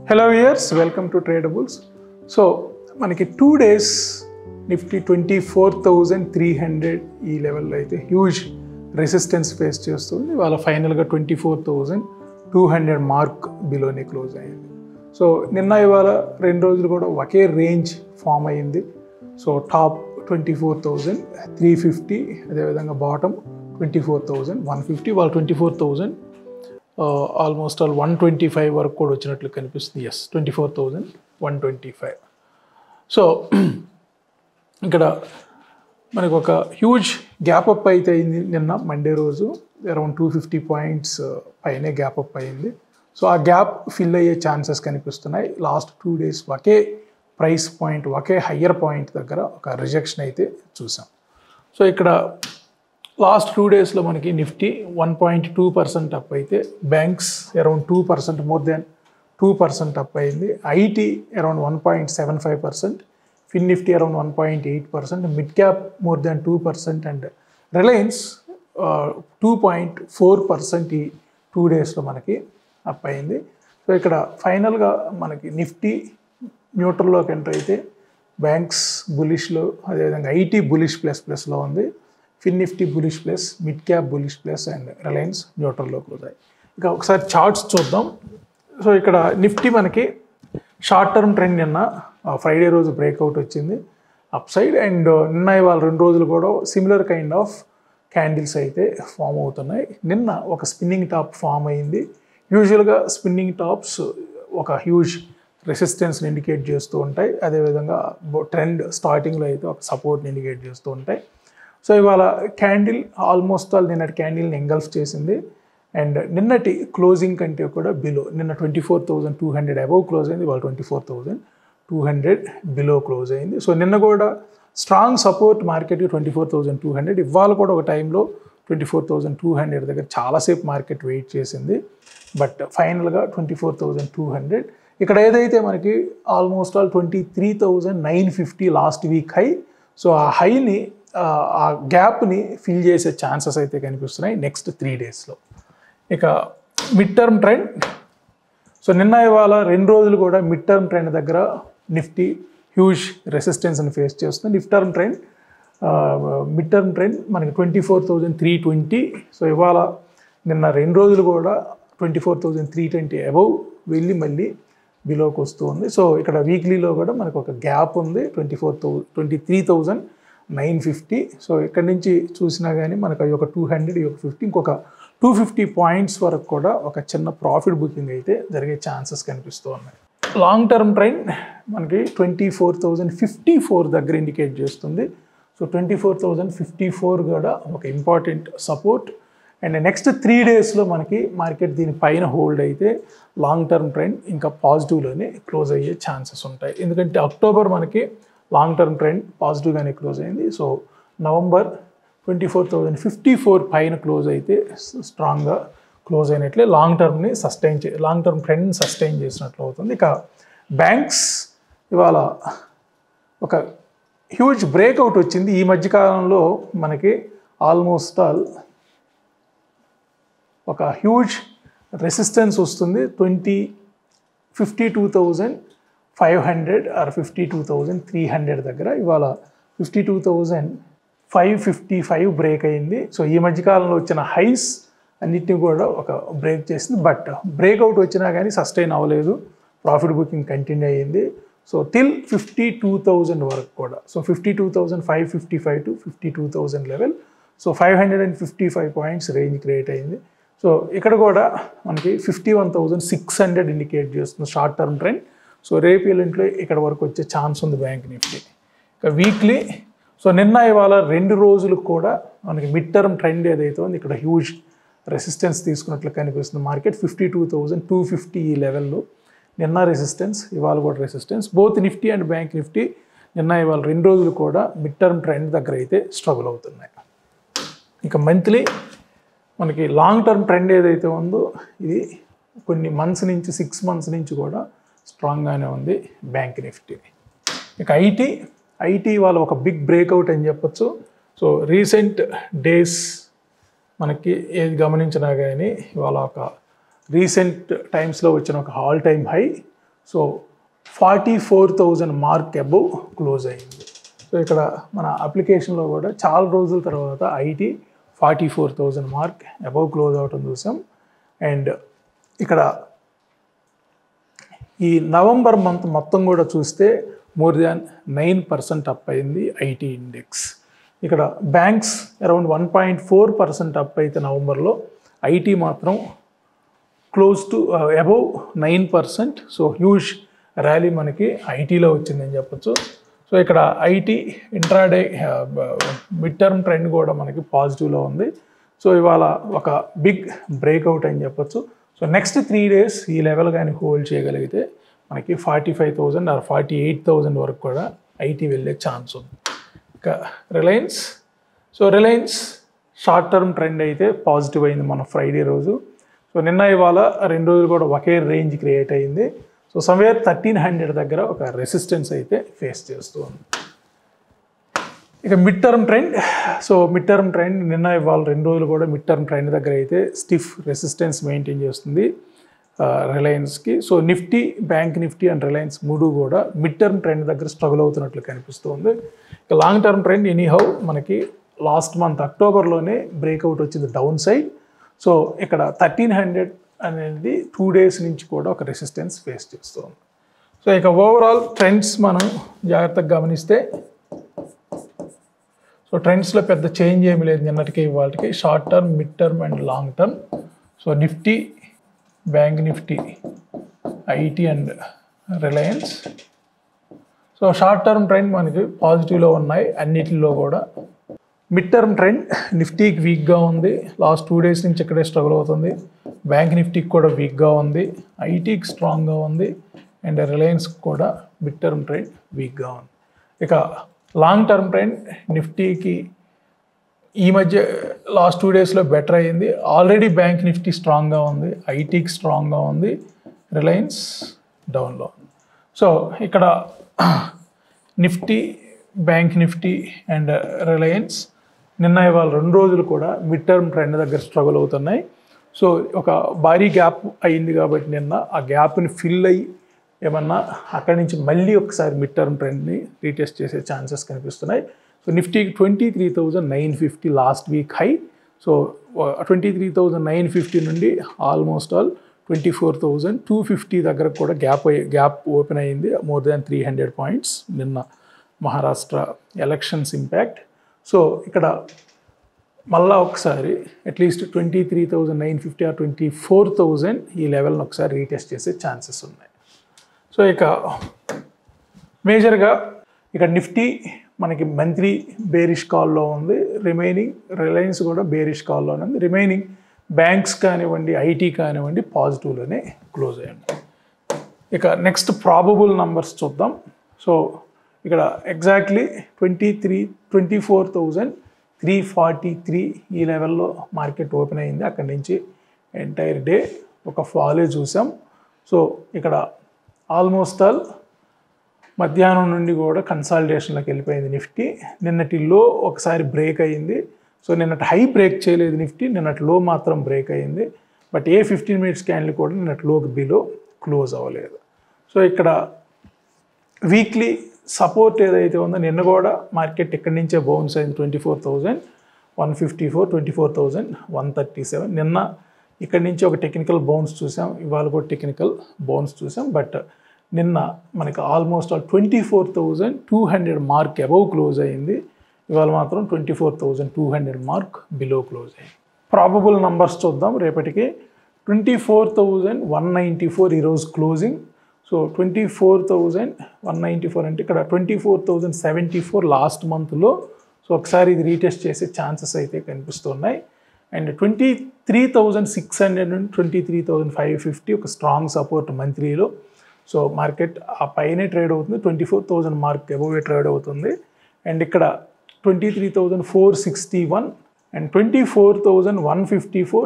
Hello viewers, welcome to Tradables. So, మనకి 2 days Nifty 24,300 ఈ లెవెల్లో అయితే హ్యూజ్ రెసిస్టెన్స్ ఫేస్ చేస్తుంది. వాళ్ళ ఫైనల్గా 24,200 మార్క్ బిలోనే క్లోజ్ అయ్యింది. సో నిన్న ఇవాళ 2 రోజులు కూడా ఒకే రేంజ్ ఫామ్ అయ్యింది. సో టాప్ 24,350, అదేవిధంగా బాటమ్ 24,150, వాళ్ళ 24,000 ఆల్మోస్ట్ ఆల్ 125 వరకు కూడా వచ్చినట్లు కనిపిస్తుంది. ఎస్, 24,125. సో ఇక్కడ మనకు ఒక హ్యూజ్ గ్యాప్ అప్ అయితే అయింది నిన్న మండే రోజు. అరౌండ్ 250 పాయింట్స్ పైనే గ్యాప్ అప్ అయింది. సో ఆ గ్యాప్ ఫిల్ అయ్యే ఛాన్సెస్ కనిపిస్తున్నాయి. లాస్ట్ 2 days ఒకే ప్రైస్ పాయింట్, ఒకే హయ్యర్ పాయింట్ దగ్గర ఒక రిజెక్షన్ అయితే చూసాం. సో ఇక్కడ లాస్ట్ 2 daysలో మనకి నిఫ్టీ 1.2% అప్ అయితే, banks around 2%, more than 2% up అయింది. IT around 1.75%, Fin Nifty around 1.8%, mid cap more than 2%, and Reliance 2.4% ఈ 2 daysలో మనకి అప్ అయింది. సో ఇక్కడ ఫైనల్గా మనకి నిఫ్టీ న్యూట్రల్లోకి ఎంటర్ అయితే, బ్యాంక్స్ బులిష్లో, అదేవిధంగా ఐటీ బులిష్ ప్లస్లో ఉంది, Fin Nifty bullish plus, mid cap bullish plus, and Reliance న్యూట్రల్లో క్లోజ్ అయ్యాయి. ఇక ఒకసారి చార్ట్స్ చూద్దాం. సో ఇక్కడ నిఫ్టీ మనకి షార్ట్ టర్మ్ ట్రెండ్ నిన్న ఫ్రైడే రోజు బ్రేక్అవుట్ వచ్చింది అప్ సైడ్, అండ్ నిన్న ఇవాళ 2 రోజులు కూడా సిమిలర్ కైండ్ ఆఫ్ క్యాండిల్స్ అయితే ఫామ్ అవుతున్నాయి. నిన్న ఒక స్పిన్నింగ్ టాప్ ఫామ్ అయింది. యూజువల్గా స్పిన్నింగ్ టాప్స్ ఒక హ్యూజ్ రెసిస్టెన్స్ని ఇండికేట్ చేస్తూ ఉంటాయి, అదేవిధంగా ట్రెండ్ స్టార్టింగ్లో అయితే ఒక సపోర్ట్ని ఇండికేట్ చేస్తూ ఉంటాయి. సో ఇవాళ క్యాండిల్ ఆల్మోస్ట్ ఆల్ నిన్నటి క్యాండిల్ని ఎంగల్ఫ్ చేసింది, అండ్ నిన్నటి క్లోజింగ్ కంటే కూడా బిలో, నిన్న 24,200 అబవ్ క్లోజ్ అయింది, ఇవాళ 24,200 బిలో క్లోజ్ అయింది. సో నిన్న కూడా స్ట్రాంగ్ సపోర్ట్ మార్కెట్ 24,200, ఇవాళ కూడా ఒక టైంలో 24,200 దగ్గర చాలాసేపు మార్కెట్ వెయిట్ చేసింది, బట్ ఫైనల్గా 24,200. ఇక్కడ ఏదైతే మనకి almost all 23,950 last week high. So ఆ హైని, ఆ గ్యాప్ని ఫిల్ చేసే ఛాన్సెస్ అయితే కనిపిస్తున్నాయి నెక్స్ట్ 3 daysలో. ఇక మిడ్ టర్మ్ ట్రెండ్. సో నిన్న ఇవాళ 2 రోజులు కూడా మిడ్ టర్మ్ ట్రెండ్ దగ్గర నిఫ్టీ హ్యూజ్ రెసిస్టెన్స్ని ఫేస్ చేస్తుంది. మిడ్ టర్మ్ ట్రెండ్ మనకి 24,320. సో ఇవాళ నిన్న 2 రోజులు కూడా 24,320 అబవ్ వెళ్ళి మళ్ళీ బిలోకి వస్తూ ఉంది. సో ఇక్కడ వీక్లీలో కూడా మనకు ఒక గ్యాప్ ఉంది, 23,950. సో ఇక్కడ నుంచి చూసినా కానీ మనకు ఒక 200, 50, ఇంకొక 250 పాయింట్స్ వరకు కూడా ఒక చిన్న ప్రాఫిట్ బుకింగ్ అయితే జరిగే ఛాన్సెస్ కనిపిస్తూ ఉన్నాయి. లాంగ్ టర్మ్ ట్రెండ్ మనకి 24,054 దగ్గర ఇండికేట్ చేస్తుంది. సో 24,054 కూడా ఒక ఇంపార్టెంట్ సపోర్ట్, అండ్ నెక్స్ట్ 3 daysలో మనకి మార్కెట్ దీనిపైన హోల్డ్ అయితే లాంగ్ టర్మ్ ట్రెండ్ ఇంకా పాజిటివ్లోనే క్లోజ్ అయ్యే ఛాన్సెస్ ఉంటాయి. ఎందుకంటే అక్టోబర్ మనకి లాంగ్ టర్మ్ ట్రెండ్ పాజిటివ్గానే క్లోజ్ అయింది. సో నవంబర్ 24,054 పైన క్లోజ్ అయితే స్ట్రాంగ్గా క్లోజ్ అయినట్లే లాంగ్ టర్మ్ ట్రెండ్ని సస్టైన్ చేసినట్లు అవుతుంది. ఇక బ్యాంక్స్ ఇవాళ ఒక హ్యూజ్ బ్రేక్అవుట్ వచ్చింది. ఈ మధ్యకాలంలో మనకి ఆల్మోస్ట్ ఆల్ ఒక హ్యూజ్ రెసిస్టెన్స్ వస్తుంది 52,500 ఆర్ 52,300 దగ్గర. ఇవాళ 52,555 బ్రేక్ అయింది. సో ఈ మధ్యకాలంలో వచ్చిన హైస్ అన్నిటిని కూడా ఒక బ్రేక్ చేసింది, బట్ బ్రేక్అవుట్ వచ్చినా కానీ సస్టైన్ అవ్వలేదు, ప్రాఫిట్ బుకింగ్ కంటిన్యూ అయ్యింది. సో టిల్ 52,000 వరకు కూడా. So 52,555 to 52,000 level. So 555 points range create అయింది. సో ఇక్కడ కూడా మనకి 51,600 ఇండికేట్ చేస్తుంది షార్ట్ టర్మ్ ట్రెండ్. సో రేపు ఎల్లుంట్లో ఇక్కడ వరకు వచ్చే ఛాన్స్ ఉంది బ్యాంక్ నిఫ్టీ. ఇక వీక్లీ, సో నిన్న ఇవాళ 2 రోజులకు కూడా మనకి మిడ్ టర్మ్ ట్రెండ్ ఏదైతే ఉంది ఇక్కడ హ్యూజ్ రెసిస్టెన్స్ తీసుకున్నట్లు కనిపిస్తుంది. మార్కెట్ 52,250 ఈ లెవెల్లో నిన్న రెసిస్టెన్స్, ఇవాళ కూడా resistance. Both Nifty and bank Nifty నిన్న ఇవాళ 2 రోజులు కూడా మిడ్ టర్మ్ ట్రెండ్ దగ్గర అయితే స్ట్రగుల్ అవుతున్నాయి. ఇక మంత్లీ మనకి లాంగ్ టర్మ్ ట్రెండ్ ఏదైతే ఉందో ఇది కొన్ని మంత్స్ నుంచి 6 months నుంచి కూడా స్ట్రాంగ్గానే ఉంది బ్యాంక్ నిఫ్టీ. ఇక ఐటీ వాళ్ళ ఒక బిగ్ బ్రేక్అవుట్ అని చెప్పొచ్చు. సో రీసెంట్ డేస్ మనకి ఏది గమనించినా కానీ ఇవాళ ఒక రీసెంట్ టైమ్స్లో వచ్చిన ఒక all time high. So 44,000 mark above close అయింది. సో ఇక్కడ మన అప్లికేషన్లో కూడా చాలా రోజుల తర్వాత ఐటీ 44,000 మార్క్ అబవ్ క్లోజ్ అవటం చూసాం. అండ్ ఇక్కడ ఈ నవంబర్ మంత్ మొత్తం కూడా చూస్తే మోర్ దాన్ 9% అప్ అయింది ఐటీ ఇండెక్స్. ఇక్కడ బ్యాంక్స్ అరౌండ్ 1.4% అప్ అయితే నవంబర్లో, ఐటీ మాత్రం close to above 9%. So huge rally మనకి ఐటీలో వచ్చిందని చెప్పచ్చు. సో ఇక్కడ IT intraday mid term trend కూడా మనకి పాజిటివ్లో ఉంది. సో ఇవాళ ఒక బిగ్ బ్రేక్అవుట్ అని చెప్పచ్చు. సో నెక్స్ట్ 3 days ఈ లెవెల్ కానీ హోల్డ్ చేయగలిగితే మనకి 45,000 ఆర్ 48,000 వరకు కూడా ఐటీ వెళ్ళే ఛాన్స్ ఉంది. ఇంకా Reliance, so Reliance short term trend అయితే పాజిటివ్ అయింది మన ఫ్రైడే రోజు. సో నిన్న ఇవాళ 2 రోజులు కూడా ఒకే రేంజ్ క్రియేట్ అయింది. సో సమ్వేర్ 1300 దగ్గర ఒక రెసిస్టెన్స్ అయితే ఫేస్ చేస్తూ ఉంది. ఇక mid term trend, so mid term trend నిన్న ఇవాళ 2 రోజులు కూడా మిడ్ టర్మ్ ట్రెండ్ దగ్గర అయితే స్టిఫ్ రెసిస్టెన్స్ మెయింటైన్ చేస్తుంది రిలయన్స్కి. So Nifty, bank Nifty and Reliance 3 కూడా మిడ్ టర్మ్ ట్రెండ్ దగ్గర స్ట్రగుల్ అవుతున్నట్లు కనిపిస్తుంది. ఇక లాంగ్ టర్మ్ ట్రెండ్ ఎనీహౌ మనకి లాస్ట్ మంత్ అక్టోబర్లోనే బ్రేక్అవుట్ వచ్చింది డౌన్ సైడ్. సో ఇక్కడ 1300 అనేది 2 days నుంచి కూడా ఒక రెసిస్టెన్స్ ఫేస్ చేస్తుంది. సో ఇక ఓవరాల్ ట్రెండ్స్ మనం జాగ్రత్తగా గమనిస్తే, సో ట్రెండ్స్లో పెద్ద చేంజ్ ఏమి లేదు నిన్నటికి ఇవాళకి. Short term, mid term and long term. So Nifty, bank Nifty, IT and Reliance. So short term trend మనకి పాజిటివ్లో ఉన్నాయి అన్నిటిలో కూడా. మిడ్ టర్మ్ ట్రెండ్ నిఫ్టీకి వీక్గా ఉంది, లాస్ట్ 2 days నుంచి ఇక్కడే స్ట్రగుల్ అవుతుంది. బ్యాంక్ నిఫ్టీకి కూడా వీక్గా ఉంది, ఐటీకి స్ట్రాంగ్గా ఉంది అండ్ రిలయన్స్ కూడా మిడ్ టర్మ్ ట్రెండ్ వీక్గా ఉంది. ఇక లాంగ్ టర్మ్ ట్రెండ్ నిఫ్టీకి ఈ మధ్య లాస్ట్ 2 daysలో బెటర్ అయ్యింది. ఆల్రెడీ బ్యాంక్ నిఫ్టీ స్ట్రాంగ్గా ఉంది, ఐటీకి స్ట్రాంగ్గా ఉంది, రిలయన్స్ డౌన్లో ఉంది. సో ఇక్కడ Nifty, bank Nifty and Reliance నిన్న ఇవాళ 2 రోజులు కూడా మిడ్ టర్మ్ ట్రెండ్ దగ్గర స్ట్రగుల్ అవుతున్నాయి. సో ఒక భారీ గ్యాప్ అయింది కాబట్టి నిన్న ఆ గ్యాప్ని ఫిల్ అయ్యి ఏమన్నా అక్కడి నుంచి మళ్ళీ ఒకసారి మిడ్ టర్మ్ ట్రెండ్ని రీటెస్ట్ చేసే ఛాన్సెస్ కనిపిస్తున్నాయి. సో నిఫ్టీకి 23,950 లాస్ట్ వీక్ హై. సో 23,950 నుండి ఆల్మోస్ట్ ఆల్ 24,250 దగ్గర కూడా గ్యాప్ ఓపెన్ అయ్యింది, మోర్ దాన్ 300 points నిన్న మహారాష్ట్ర ఎలక్షన్స్ ఇంపాక్ట్. సో ఇక్కడ మళ్ళా ఒకసారి అట్లీస్ట్ 23,950 ఆర్ 24,000 ఈ లెవెల్ని ఒకసారి రీటెస్ట్ చేసే ఛాన్సెస్ ఉన్నాయి. సో ఇక మేజర్గా ఇక్కడ నిఫ్టీ మనకి మంత్లీ బేరిష్ కాల్లో ఉంది, రిమైనింగ్ రిలయన్స్ కూడా బేరిష్ కాల్లోనే ఉంది, రిమైనింగ్ బ్యాంక్స్ కానివ్వండి, ఐటీ కానివ్వండి పాజిటివ్లోనే క్లోజ్ అయ్యండి. ఇక నెక్స్ట్ ప్రాబబుల్ నంబర్స్ చూద్దాం. సో ఇక్కడ ఎగ్జాక్ట్లీ 24,343 ఈ లెవెల్లో మార్కెట్ ఓపెన్ అయింది. అక్కడి నుంచి ఎంటైర్ డే ఒక ఫాలే చూసాం. సో ఇక్కడ ఆల్మోస్ట్ ఆల్ మధ్యాహ్నం నుండి కూడా కన్సాలిడేషన్లోకి వెళ్ళిపోయింది నిఫ్టీ. నిన్నటి లో ఒకసారి బ్రేక్ అయ్యింది. సో నిన్నటి హై బ్రేక్ చేయలేదు నిఫ్టీ, నిన్నటి లో మాత్రం బ్రేక్ అయ్యింది. బట్ ఏ 15 minutes క్యాండిల్ కూడా నిన్నటి లోకి బిలో క్లోజ్ అవ్వలేదు. సో ఇక్కడ వీక్లీ సపోర్ట్ ఏదైతే ఉందో నిన్న కూడా మార్కెట్ ఇక్కడి నుంచే బౌన్స్ అయింది 24,154, 24,137. నిన్న ఇక్కడి నుంచి ఒక టెక్నికల్ బౌన్స్ చూసాం, ఇవాళ కూడా టెక్నికల్ బౌన్స్ చూసాం. బట్ నిన్న మనకి almost all 24,200 mark above close అయింది, ఇవాళ మాత్రం 24,200 మార్క్ బిలో క్లోజ్ అయింది. ప్రాబబుల్ నంబర్స్ చూద్దాం రేపటికి. 24,194 ఈరోజు క్లోజింగ్. సో 24,194 అంటే ఇక్కడ 24,074 లాస్ట్ మంత్లో. సో ఒకసారి ఇది రీటెస్ట్ చేసే ఛాన్సెస్ అయితే కనిపిస్తున్నాయి. అండ్ 23,600 నుండి 23,550 ఒక స్ట్రాంగ్ సపోర్ట్ మంత్లీలో. సో మార్కెట్ ఆ పైనే ట్రేడ్ అవుతుంది, 24,000 మార్క్ అబోవే ట్రేడ్ అవుతుంది. అండ్ ఇక్కడ 23,461 అండ్ 24,154,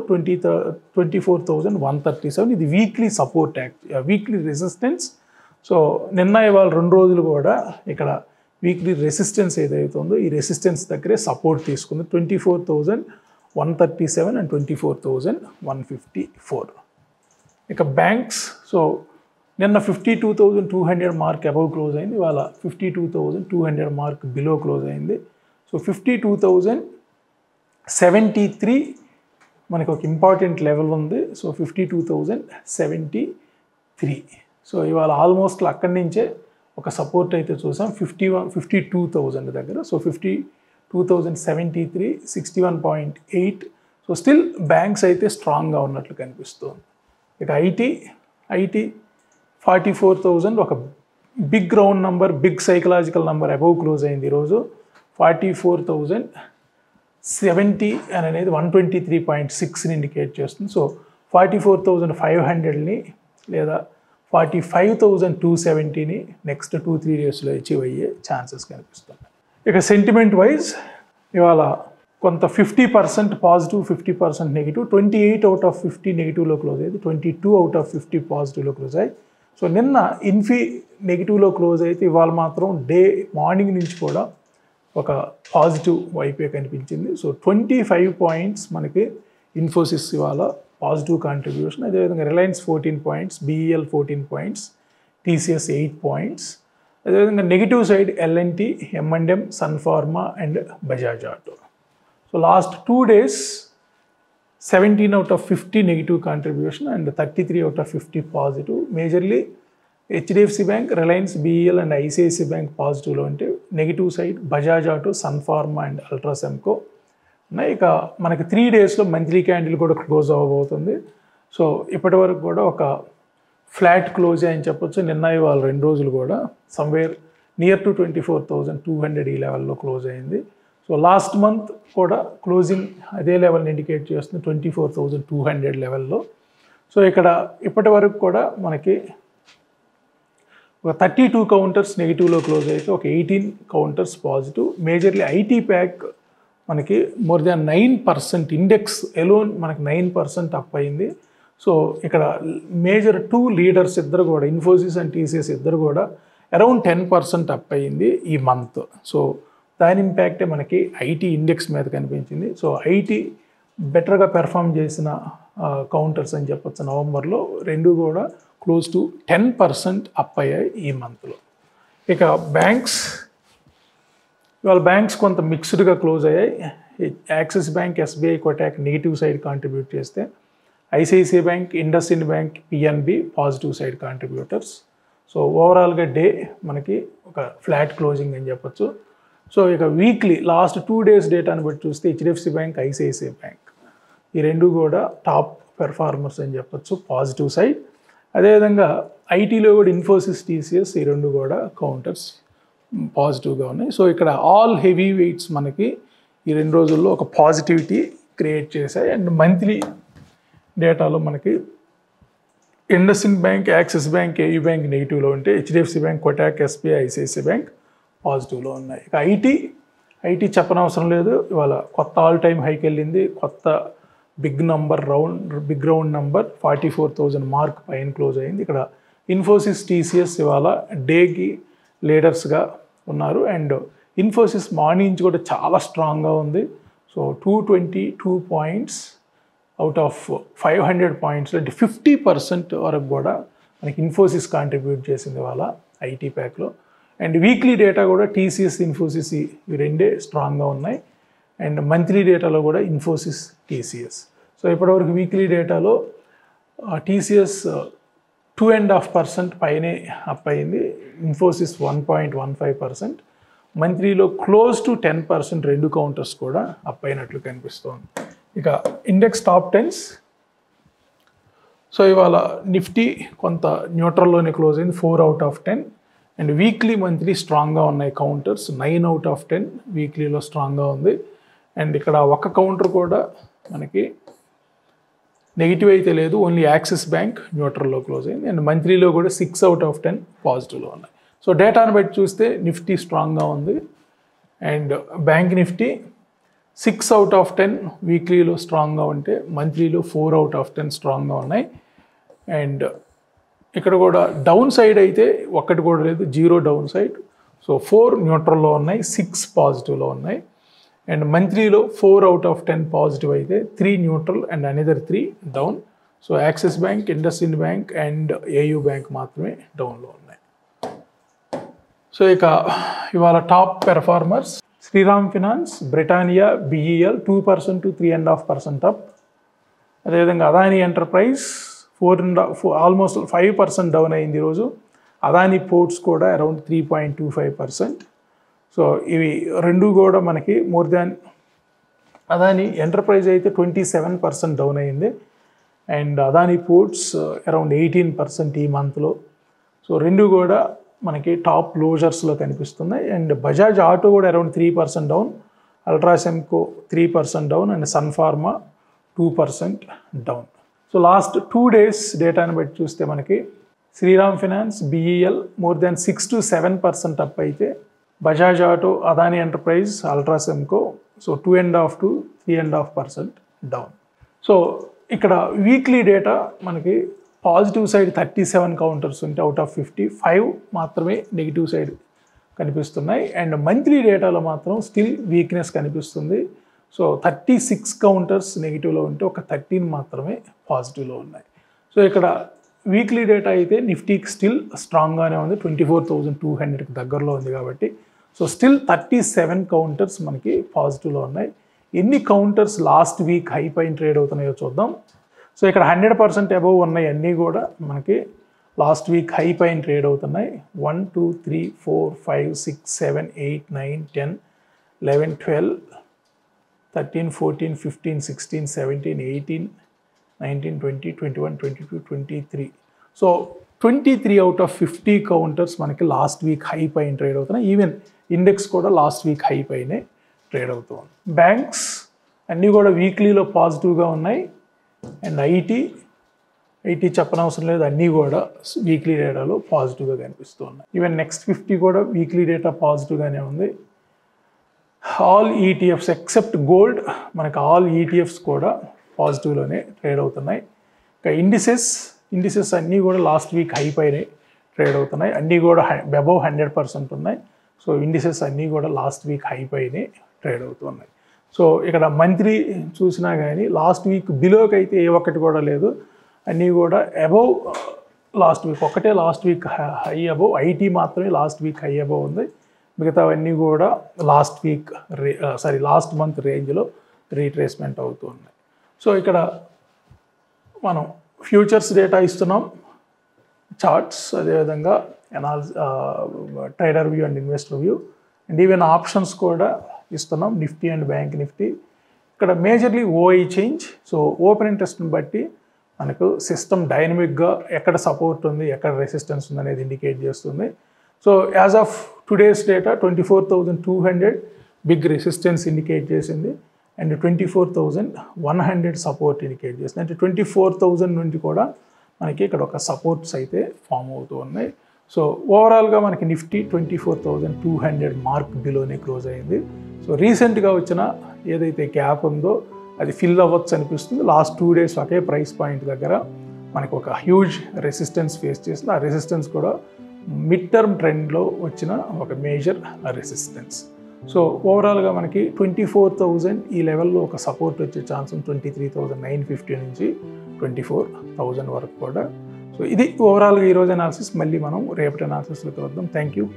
24,137 ఇది weekly support, weekly resistance. So నిన్న ఇవాళ 2 రోజులు కూడా ఇక్కడ వీక్లీ రెసిస్టెన్స్ ఏదైతే ఉందో ఈ రెసిస్టెన్స్ దగ్గరే సపోర్ట్ తీసుకుంది 24,137 అండ్ 24,154. ఇక బ్యాంక్స్, సో నిన్న 52,200 మార్క్ అబవ్ క్లోజ్ అయింది, ఇవాళ 52,200 మార్క్ బిలో క్లోజ్ అయింది. సో 52,073 మనకు ఒక ఇంపార్టెంట్ లెవెల్ ఉంది. సో 52,073. సో ఇవాళ ఆల్మోస్ట్ అక్కడి నుంచే ఒక సపోర్ట్ అయితే చూసాం 52,000 దగ్గర. సో 52,073, 61.8. సో స్టిల్ బ్యాంక్స్ అయితే స్ట్రాంగ్గా ఉన్నట్లు కనిపిస్తుంది. ఇక ఐటీ 44,000 ఒక big round number, big psychological number above close అయింది ఈరోజు. 44,070 అనేది 123.6ని ఇండికేట్ చేస్తుంది. సో 44,500ని లేదా 45,270ని నెక్స్ట్ 2-3 డేస్లో అచీవ్ అయ్యే ఛాన్సెస్ కనిపిస్తున్నాయి. ఇక సెంటిమెంట్ వైజ్ ఇవాళ కొంత 50% పాజిటివ్, 50% నెగిటివ్. 28 అవుట్ ఆఫ్ 50 నెగిటివ్లో క్లోజ్ అయ్యింది, 22 అవుట్ ఆఫ్ 50 పాజిటివ్లో క్లోజ్ అయ్యి. సో నిన్న ఇన్ఫీ నెగిటివ్లో క్లోజ్ అయితే ఇవాళ మాత్రం డే మార్నింగ్ నుంచి కూడా ఒక పాజిటివ్ వైపే కనిపించింది. సో 25 పాయింట్స్ మనకి ఇన్ఫోసిస్ ఇవాళ పాజిటివ్ కాంట్రిబ్యూషన్. అదేవిధంగా Reliance 14 points, BEL 14 points, TCS 8 points. అదేవిధంగా negative side L&T, M&M, Sun Pharma and Bajaj Auto. So last 2 days 17 out of 50 negative contribution and 33 out of 50 positive. Majorly HDFC bank, Reliance, BEL and ICICI bank పాజిటివ్లో ఉంటే negative side Bajaj Auto, Sun Pharma and Ultracemco ఉన్నాయి. ఇక మనకి 3 daysలో monthly candle కూడా close అవ్వబోతుంది. So ఇప్పటి వరకు కూడా ఒక ఫ్లాట్ క్లోజ్ అని చెప్పొచ్చు. నిన్న ఇవాళ 2 రోజులు కూడా సమ్వేర్ నియర్ టు 24,200 ఈ లెవెల్లో క్లోజ్ అయింది. సో లాస్ట్ మంత్ కూడా క్లోజింగ్ అదే లెవెల్ని ఇండికేట్ చేస్తుంది, 24,200 లెవెల్లో. సో ఇక్కడ ఇప్పటి వరకు కూడా మనకి ఒక 32 కౌంటర్స్ నెగిటివ్లో క్లోజ్ అయితే ఒక 18 counters positive. Majorly IT pack మనకి మోర్ దాన్ 9%, ఇండెక్స్ ఎలోన్ మనకి 9% అప్ అయింది. సో ఇక్కడ మేజర్ 2 లీడర్స్ ఇద్దరు కూడా, ఇన్ఫోసిస్ అండ్ TCS ఇద్దరు కూడా అరౌండ్ 10% అప్ అయింది ఈ మంత్. సో దాని ఇంపాక్టే మనకి ఐటీ ఇండెక్స్ మీద కనిపించింది. సో ఐటీ బెటర్గా పెర్ఫామ్ చేసిన కౌంటర్స్ అని చెప్పొచ్చు. నవంబర్లో 2 కూడా క్లోజ్ టు 10% అప్ అయ్యాయి ఈ మంత్లో. ఇక ఇవాళ బ్యాంక్స్ కొంత మిక్స్డ్గా క్లోజ్ అయ్యాయి. Axis bank, SBI, Kotak negative side contribute చేస్తే ICICI bank, IndusInd bank, PNB positive side contributors. So ఓవరాల్గా డే మనకి ఒక ఫ్లాట్ క్లోజింగ్ అని చెప్పొచ్చు. సో ఇక వీక్లీ లాస్ట్ 2 days డేటాను బట్టి చూస్తే HDFC బ్యాంక్, ICICI బ్యాంక్ ఈ 2 కూడా టాప్ పెర్ఫార్మర్స్ అని చెప్పొచ్చు పాజిటివ్ సైడ్. అదేవిధంగా ఐటీలో కూడా ఇన్ఫోసిస్, TCS ఈ 2 కూడా కౌంటర్స్ పాజిటివ్గా ఉన్నాయి. సో ఇక్కడ ఆల్ హెవీ వెయిట్స్ మనకి ఈ 2 రోజుల్లో ఒక పాజిటివిటీ క్రియేట్ చేశాయి. అండ్ మంత్లీ డేటాలో మనకి IndusInd bank, Axis bank, AU bank నెగిటివ్లో ఉంటే HDFC bank, Kotak, SBI, ICICI bank పాజిటివ్లో ఉన్నాయి. ఇక ఐటీ చెప్పనవసరం లేదు, ఇవాళ కొత్త ఆల్ టైమ్ హైకి వెళ్ళింది. కొత్త బిగ్ రౌండ్ నంబర్ 44,000 మార్క్ పైన క్లోజ్ అయింది. ఇక్కడ ఇన్ఫోసిస్, TCS ఇవాళ డేకి లీడర్స్గా ఉన్నారు. అండ్ ఇన్ఫోసిస్ మార్నింగ్ నుంచి కూడా చాలా స్ట్రాంగ్గా ఉంది. So 222 points out of 500 points అంటే 50% వరకు కూడా మనకి ఇన్ఫోసిస్ కాంట్రిబ్యూట్ చేసింది ఇవాళ ఐటీ ప్యాక్లో. అండ్ వీక్లీ డేటా కూడా TCS, ఇన్ఫోసిస్ ఈ 2 స్ట్రాంగ్గా ఉన్నాయి. అండ్ మంత్లీ డేటాలో కూడా ఇన్ఫోసిస్, TCS. సో ఇప్పటివరకు వీక్లీ డేటాలో TCS 2.5% పైనే అప్ అయింది, ఇన్ఫోసిస్ 1.15%. మంత్లీలో క్లోజ్ టు 10% 2 కౌంటర్స్ కూడా అప్ అయినట్లు కనిపిస్తోంది. ఇక ఇండెక్స్ టాప్ 10s. సో ఇవాళ నిఫ్టీ కొంత న్యూట్రల్లోనే క్లోజ్ అయింది, 4 out of 10. And weekly, monthly స్ట్రాంగ్గా ఉన్నాయి కౌంటర్స్, 9 out of 10 వీక్లీలో స్ట్రాంగ్గా ఉంది. అండ్ ఇక్కడ ఒక కౌంటర్ కూడా మనకి నెగిటివ్ అయితే లేదు, ఓన్లీ యాక్సిస్ బ్యాంక్ న్యూట్రల్లో క్లోజ్ అయింది. అండ్ మంత్లీలో కూడా 6 out of 10 పాజిటివ్లో ఉన్నాయి. సో డేటాను బట్టి చూస్తే నిఫ్టీ స్ట్రాంగ్గా ఉంది. And bank Nifty 6 out of 10 వీక్లీలో స్ట్రాంగ్గా ఉంటే మంత్లీలో 4 out of 10 స్ట్రాంగ్గా ఉన్నాయి. అండ్ ఇక్కడ కూడా డౌన్ సైడ్ అయితే ఒక్కటి కూడా లేదు, 0 డౌన్ సైడ్. సో 4 న్యూట్రల్లో ఉన్నాయి, 6 పాజిటివ్లో ఉన్నాయి. అండ్ మంత్లీలో 4 out of 10 పాజిటివ్ అయితే 3 neutral and another 3 down. So Axis bank, IndusInd bank and AU bank మాత్రమే డౌన్లో ఉన్నాయి. సో ఇక ఇవాళ top performers Shriram finance, Britannia, BEL 2% to 3.5% up. అదేవిధంగా అదానీ ఎంటర్ప్రైజ్ ఆల్మోస్ట్ 5% డౌన్ అయింది ఈరోజు. అదానీ పోర్ట్స్ కూడా అరౌండ్ 3.25%. సో ఇవి రెండు కూడా మనకి మోర్ దాన్, అదానీ ఎంటర్ప్రైజ్ అయితే 27% డౌన్ అయింది అండ్ అదానీ పోర్ట్స్ అరౌండ్ 18% ఈ మంత్లో. సో రెండు కూడా మనకి టాప్ క్లోజర్స్లో కనిపిస్తున్నాయి. అండ్ బజాజ్ ఆటో కూడా around 3% down, Ultracemco 3% down and Sun Pharma 2% down. So last 2 days డేటాని బట్టి చూస్తే మనకి Shriram Finance, BEL more than 6 to 7% up అయితే Bajaj Auto, Adani Enterprise, Ultracemco so 2.5 to 3.5% down. So ఇక్కడ వీక్లీ డేటా మనకి పాజిటివ్ సైడ్ 37 కౌంటర్స్ ఉంటే అవుట్ ఆఫ్ 55 మాత్రమే నెగిటివ్ సైడ్ కనిపిస్తున్నాయి. అండ్ మంత్లీ డేటాలో మాత్రం స్టిల్ వీక్నెస్ కనిపిస్తుంది. సో 36 కౌంటర్స్ నెగిటివ్లో ఉంటే ఒక 13 మాత్రమే పాజిటివ్లో ఉన్నాయి. సో ఇక్కడ వీక్లీ డేటా అయితే నిఫ్టీకి స్టిల్ స్ట్రాంగ్గానే ఉంది, 24,200కి దగ్గరలో ఉంది కాబట్టి. సో స్టిల్ 37 కౌంటర్స్ మనకి పాజిటివ్లో ఉన్నాయి. ఎన్ని కౌంటర్స్ లాస్ట్ వీక్ హై పైన ట్రేడ్ అవుతున్నాయో చూద్దాం. సో ఇక్కడ 100% అబవ్ ఉన్నాయి అన్నీ కూడా మనకి లాస్ట్ వీక్ హై పైన ట్రేడ్ అవుతున్నాయి. 1 2 3 4 5 6 7 8 9 10 11 12 13 14 15 16 17 18 19 20 21 22 23. సో 23 అవుట్ ఆఫ్ 50 కౌంటర్స్ మనకి లాస్ట్ వీక్ హై పైన ట్రేడ్ అవుతున్నాయి. ఈవెన్ ఇండెక్స్ కూడా లాస్ట్ వీక్ హై పైనే ట్రేడ్ అవుతుంది. బ్యాంక్స్ అన్నీ కూడా వీక్లీలో పాజిటివ్గా ఉన్నాయి అండ్ ఐటీ చెప్పనవసరం లేదు, అన్నీ కూడా వీక్లీ డేటాలో పాజిటివ్గా కనిపిస్తూ ఉన్నాయి. ఈవెన్ నెక్స్ట్ 50 కూడా వీక్లీ డేటా పాజిటివ్గానే ఉంది. ఆల్ ఈటీఎఫ్స్ ఎక్సెప్ట్ గోల్డ్ మనకి ఆల్ ఈటీఎఫ్స్ కూడా పాజిటివ్లోనే ట్రేడ్ అవుతున్నాయి. ఇంకా ఇండిసెస్ అన్నీ కూడా లాస్ట్ వీక్ హై పైనే ట్రేడ్ అవుతున్నాయి, అన్నీ కూడా అబవ్ 100% ఉన్నాయి. సో ఇండిసెస్ అన్నీ కూడా లాస్ట్ వీక్ హై పైనే ట్రేడ్ అవుతున్నాయి. సో ఇక్కడ మంత్లీ చూసినా కానీ లాస్ట్ వీక్ బిలోకి అయితే ఏ ఒక్కటి కూడా లేదు, అన్నీ కూడా అబవ్ లాస్ట్ వీక్. ఒకటే last week high above, IT మాత్రమే లాస్ట్ వీక్ హై అబవ్ ఉంది. మిగతావన్నీ కూడా లాస్ట్ మంత్ రేంజ్లో రీట్రేస్మెంట్ అవుతూ ఉన్నాయి. సో ఇక్కడ మనం ఫ్యూచర్స్ డేటా ఇస్తున్నాం, చార్ట్స్, అదేవిధంగా trader view and investor view and even options కూడా ఇస్తున్నాం, నిఫ్టీ అండ్ బ్యాంక్ నిఫ్టీ. ఇక్కడ majorly OI change. So open ఇంట్రెస్ట్ని బట్టి మనకు సిస్టమ్ డైనమిక్గా ఎక్కడ సపోర్ట్ ఉంది, ఎక్కడ రెసిస్టెన్స్ ఉంది అనేది ఇండికేట్ చేస్తుంది. So as of today's data 24,200 big resistance indicate చేసింది అండ్ 24,100 సపోర్ట్ ఇండికేట్ చేసింది. అంటే 24,000 నుండి కూడా మనకి ఇక్కడ ఒక సపోర్ట్స్ అయితే ఫామ్ అవుతూ ఉన్నాయి. సో ఓవరాల్గా మనకి నిఫ్టీ 24,200 మార్క్ బిలోనే క్లోజ్ అయింది. సో రీసెంట్గా వచ్చిన ఏదైతే గ్యాప్ ఉందో అది ఫిల్ అవ్వచ్చు అనిపిస్తుంది. లాస్ట్ 2 days ఒకే ప్రైస్ పాయింట్ దగ్గర మనకు ఒక హ్యూజ్ రెసిస్టెన్స్ ఫేస్ చేసింది. ఆ రెసిస్టెన్స్ కూడా మిడ్ టర్మ్ ట్రెండ్లో వచ్చిన ఒక మేజర్ రెసిస్టెన్స్. సో ఓవరాల్గా మనకి 24,000 ఈ లెవెల్లో ఒక సపోర్ట్ వచ్చే ఛాన్స్ ఉంది. 23,950 నుంచి 24,000 వరకు కూడా. సో ఇది ఓవరాల్గా ఈరోజు అనాలిసిస్. మళ్ళీ మనం రేపటి అనాలిసిస్లోకి వద్దాం. Thank you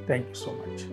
so much.